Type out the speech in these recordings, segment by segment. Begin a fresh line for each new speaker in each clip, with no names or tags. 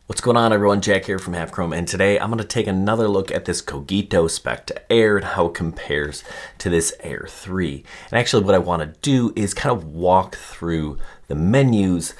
What's going on, everyone? Jack here from Half Chrome, and today I'm going to take another look at this Cogito Specta Air and how it compares to this Air 3. And actually what I want to do is kind of walk through the menus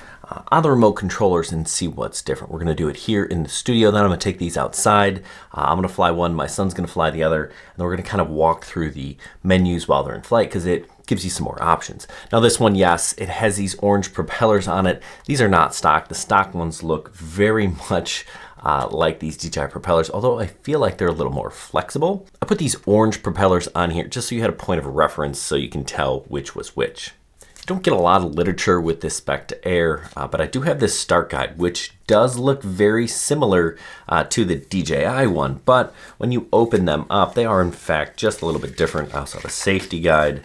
on the remote controllers and see what's different. We're going to do it here in the studio, then I'm going to take these outside. I'm going to fly one, my son's going to fly the other, and then we're going to kind of walk through the menus while they're in flight because it gives you some more options. Now this one, yes, it has these orange propellers on it. These are not stock. The stock ones look very much like these DJI propellers, although I feel like they're a little more flexible. I put these orange propellers on here just so you had a point of reference so you can tell which was which. I don't get a lot of literature with this Specta Air, but I do have this start guide, which does look very similar to the DJI one, but when you open them up, they are in fact just a little bit different. I also have a safety guide.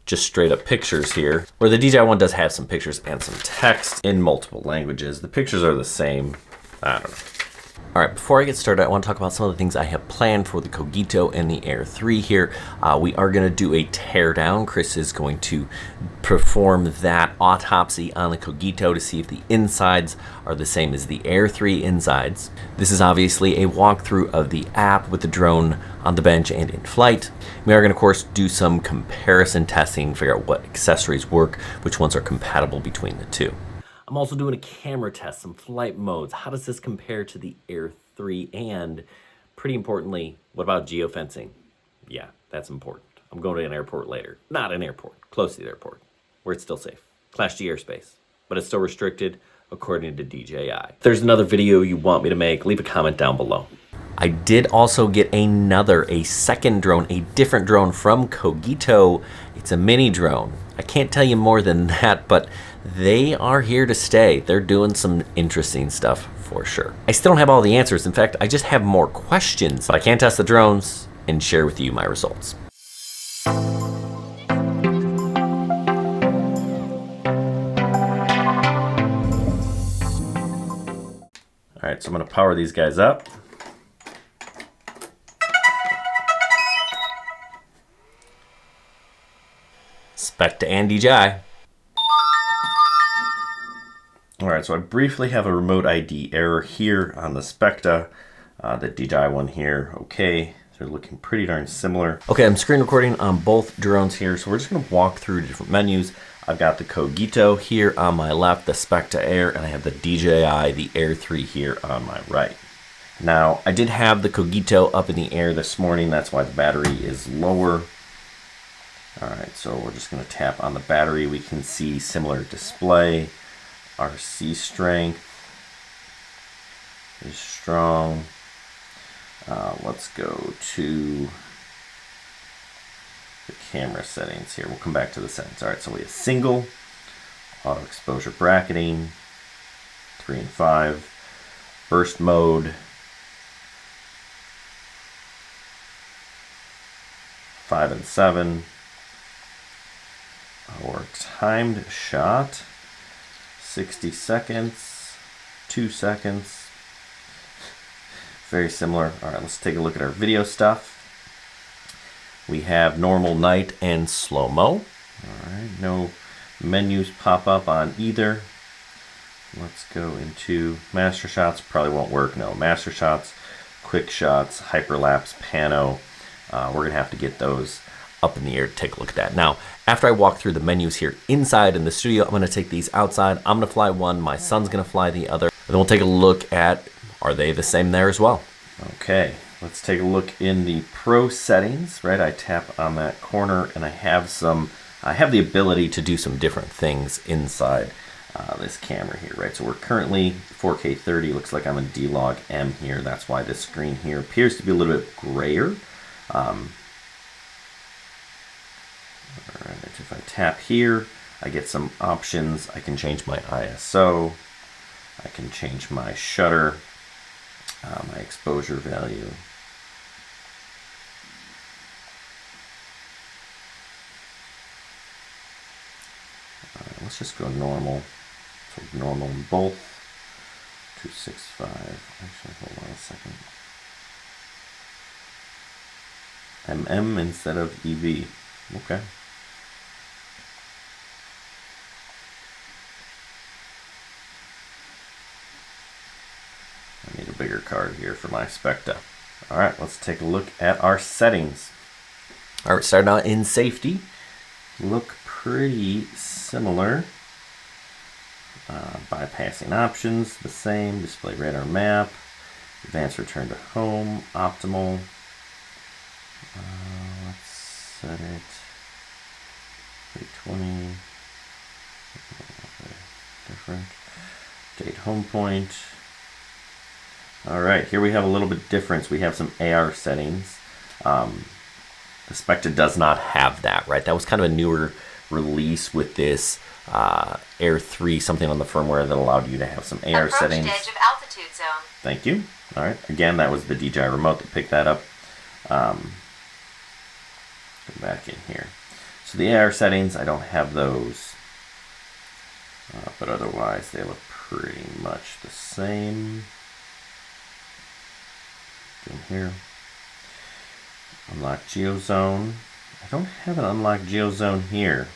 Just straight up pictures here, where the DJI one does have some pictures and some text in multiple languages. The pictures are the same. I don't know. All right, before I get started, I want to talk about some of the things I have planned for the Cogito and the Air 3 here. We are going to do a teardown. Chris is going to perform that autopsy on the Cogito to see if the insides are the same as the Air 3 insides. This is obviously a walkthrough of the app with the drone on the bench and in flight. We are going to, of course, do some comparison testing, figure out what accessories work, which ones are compatible between the two. I'm also doing a camera test, some flight modes. How does this compare to the Air 3? And pretty importantly, what about geofencing? Yeah, that's important. I'm going to an airport later. Not an airport, close to the airport, where it's still safe. Class G airspace, but it's still restricted according to DJI. If there's another video you want me to make, leave a comment down below. I did also get a second drone, a different drone from Cogito. It's a mini drone. I can't tell you more than that, but they are here to stay. They're doing some interesting stuff for sure. I still don't have all the answers. In fact, I just have more questions, but I can test the drones and share with you my results. All right, so I'm gonna power these guys up. Specta and DJI. All right, so I briefly have a remote ID error here on the Specta. The DJI one here, okay. They're looking pretty darn similar. Okay, I'm screen recording on both drones here, so we're just gonna walk through different menus. I've got the Cogito here on my left, the Specta Air, and I have the DJI, the Air 3 here on my right. Now, I did have the Cogito up in the air this morning. That's why the battery is lower. All right, so we're just gonna tap on the battery. We can see similar display. RC strength is strong. Let's go to the camera settings here. We'll come back to the settings. All right, so we have single, auto exposure bracketing, 3 and 5, burst mode, 5 and 7, our timed shot, 60 seconds, 2 seconds, very similar. All right, let's take a look at our video stuff. We have normal, night, and slow-mo. All right, no menus pop up on either. Let's go into master shots. Probably won't work, no. Master shots, quick shots, hyperlapse, pano. We're gonna have to get those up in the air to take a look at that. Now, after I walk through the menus here inside in the studio, I'm gonna take these outside. I'm gonna fly one, my son's gonna fly the other. And then we'll take a look at, are they the same there as well? Okay, let's take a look in the pro settings, right? I tap on that corner and I have the ability to do some different things inside this camera here, right? So we're currently 4K 30, looks like I'm in D-Log M here. That's why this screen here appears to be a little bit grayer. All right, if I tap here, I get some options. I can change my ISO. I can change my shutter, my exposure value. All right, let's just go normal. So normal in both. 265. Actually, hold on a second. MM instead of EV. Okay. bigger card here for my Specta. All right, let's take a look at our settings. All right, starting out in safety. Look pretty similar. Bypassing options, the same. Display radar map. Advanced return to home. Optimal. Let's set it 320. Different. Date home point. All right, here we have a little bit difference. We have some AR settings. The Specta does not have that, right? That was kind of a newer release with this Air 3, something on the firmware that allowed you to have some AR settings.
Edge of altitude zone.
Thank you. All right, again, that was the DJI remote that picked that up. Go back in here. So the AR settings, I don't have those. But otherwise, they look pretty much the same. In here. Unlock Geo Zone. I don't have an unlock Geo Zone here.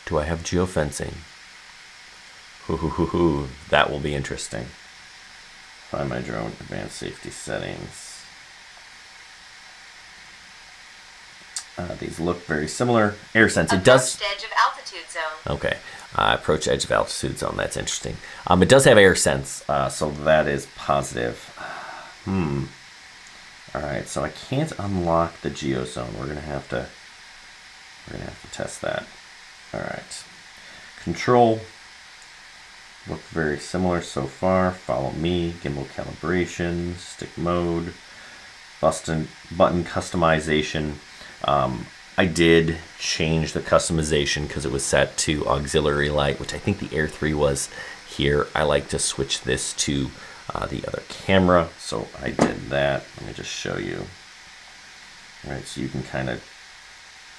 Do I have geofencing? That will be interesting. Find my drone, advanced safety settings. These look very similar. Air sense. It does.
Edge of altitude zone.
Okay. Approach edge of altitude zone. That's interesting. It does have air sense, so that is positive. All right. So I can't unlock the Geo Zone. We're gonna have to test that. All right. Control. Look very similar so far. Follow me. Gimbal calibration. Stick mode. Button customization. I did change the customization because it was set to auxiliary light, which I think the Air 3 was here. I like to switch this to the other camera, so I did that. Let me just show you. All right, so you can kind of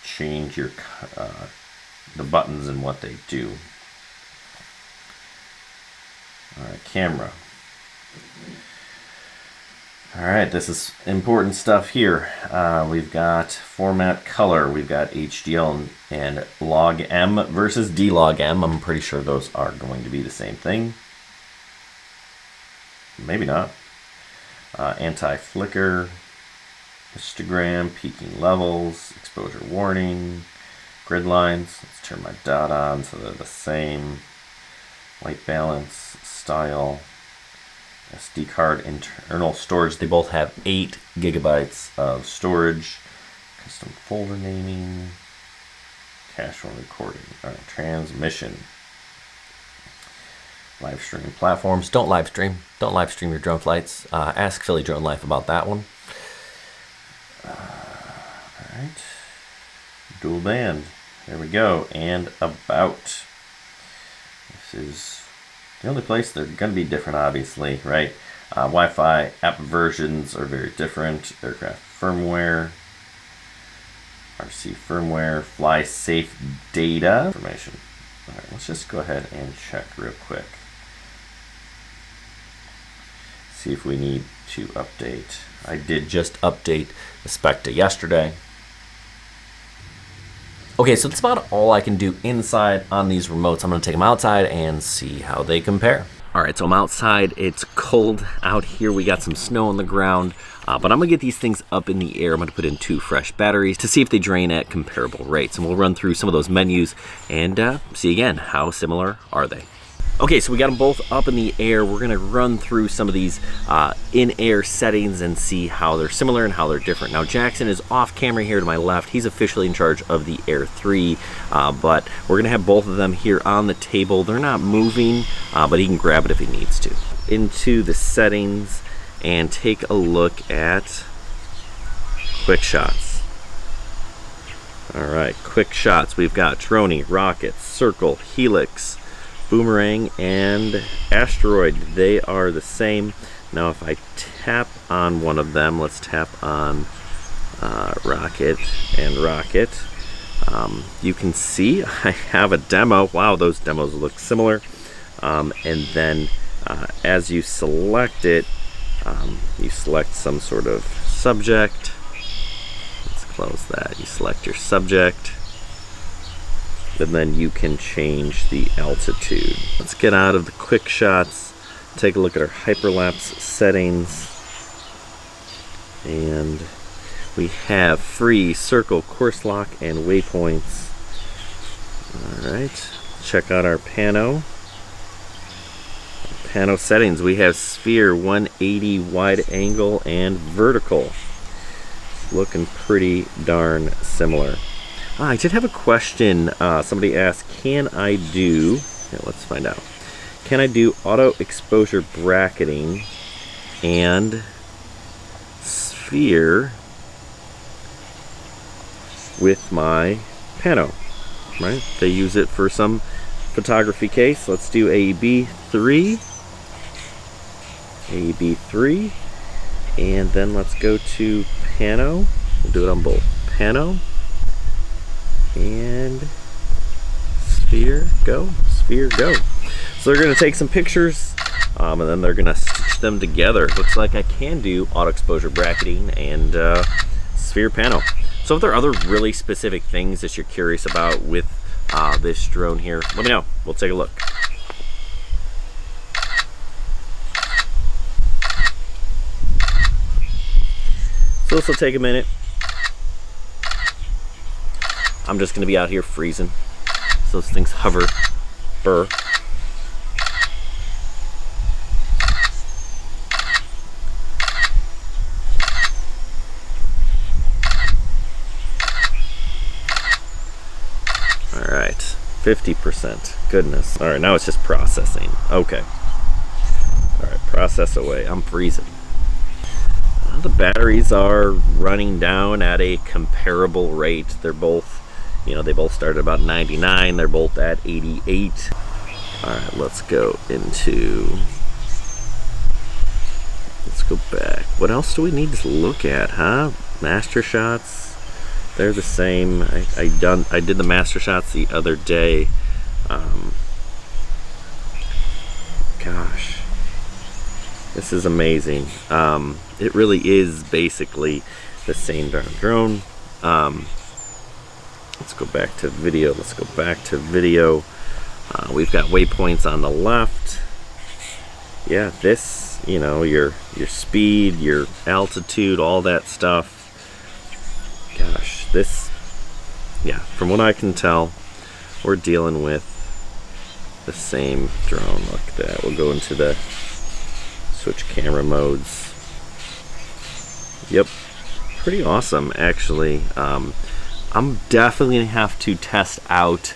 change your the buttons and what they do. All right, camera. All right, this is important stuff here. We've got format color, we've got HDL and log M versus D-log M. I'm pretty sure those are going to be the same thing. Maybe not. Anti-flicker, histogram, peaking levels, exposure warning, grid lines. Let's turn my dot on so they're the same. White balance, style. SD card internal storage. They both have 8 gigabytes of storage. Custom folder naming. Cache while recording. All right, transmission. Live streaming platforms. Don't live stream. Don't live stream your drone flights. Ask Philly Drone Life about that one. All right. Dual band. There we go. And about. This is the only place they're going to be different, obviously, right? Wi-Fi app versions are very different. Aircraft firmware, RC firmware, fly safe data information. All right, let's just go ahead and check real quick. See if we need to update. I did just update the Specta yesterday. Okay, so that's about all I can do inside on these remotes. I'm gonna take them outside and see how they compare. All right, so I'm outside. It's cold out here. We got some snow on the ground, but I'm gonna get these things up in the air. I'm gonna put in 2 fresh batteries to see if they drain at comparable rates. And we'll run through some of those menus and see again, how similar are they? Okay, so we got them both up in the air. We're gonna run through some of these in-air settings and see how they're similar and how they're different. Now, Jackson is off camera here to my left. He's officially in charge of the Air 3, but we're gonna have both of them here on the table. They're not moving, but he can grab it if he needs to. Into the settings and take a look at quick shots. All right, quick shots. We've got Droney, Rocket, Circle, Helix, Boomerang, and Asteroid. They are the same. Now if I tap on one of them, let's tap on Rocket and Rocket, you can see I have a demo. Wow, those demos look similar. And then as you select it, you select some sort of subject. Let's close that. You select your subject. and then you can change the altitude. Let's get out of the quick shots, take a look at our hyperlapse settings, and we have free circle, course lock, and waypoints. Alright, check out our pano. Pano settings, we have sphere, 180 wide angle, and vertical. Looking pretty darn similar. I did have a question. Somebody asked, can I do, let's find out. Can I do auto exposure bracketing and sphere with my pano? Right? They use it for some photography case. Let's do AB3. AB3. And then let's go to pano. We'll do it on both. Pano. And sphere, go. Sphere, go. So they're going to take some pictures, and then they're going to stitch them together. Looks like I can do auto exposure bracketing and sphere pano. So if there are other really specific things that you're curious about with this drone here, let me know. We'll take a look. So this will take a minute. I'm just going to be out here freezing. So those things hover. Burr. Alright, 50%. Goodness. Alright, now it's just processing. Okay. Alright, process away. I'm freezing. The batteries are running down at a comparable rate. They're both, they both start at about 99. They're both at 88. Alright, let's go back. What else do we need to look at, huh? Master shots. They're the same. I did the master shots the other day. Gosh, this is amazing. It really is basically the same darn drone. Let's go back to video. We've got waypoints on the left. Yeah, this, your speed, your altitude, all that stuff. Gosh, this, yeah, from what I can tell, we're dealing with the same drone. Look at that. We'll go into the switch camera modes. Yep, pretty awesome actually. I'm definitely gonna have to test out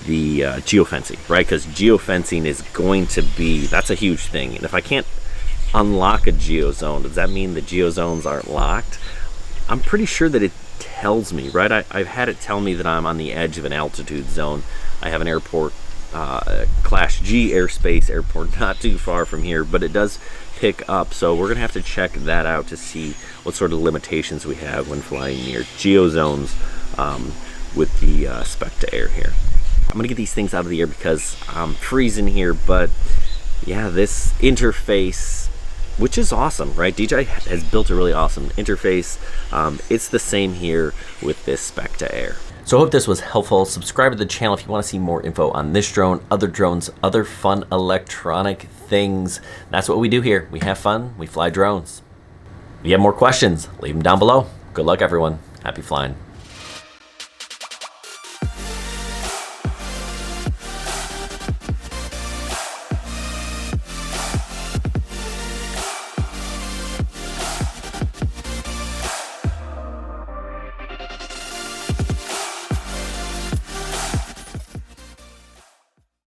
the geofencing, right? Because geofencing is going to be, that's a huge thing. And if I can't unlock a Geo Zone, does that mean the Geo Zones aren't locked? I'm pretty sure that it tells me, right? I've had it tell me that I'm on the edge of an altitude zone. I have an airport, Class G airspace airport not too far from here, but it does pick up. So we're gonna have to check that out to see what sort of limitations we have when flying near Geo Zones with the Specta Air here. I'm gonna get these things out of the air because I'm freezing here, but yeah, this interface, which is awesome, right? DJI has built a really awesome interface. It's the same here with this Specta Air. So I hope this was helpful. Subscribe to the channel if you want to see more info on this drone, other drones, other fun electronic things. That's what we do here. We have fun, we fly drones. If you have more questions, leave them down below. Good luck, everyone. Happy flying.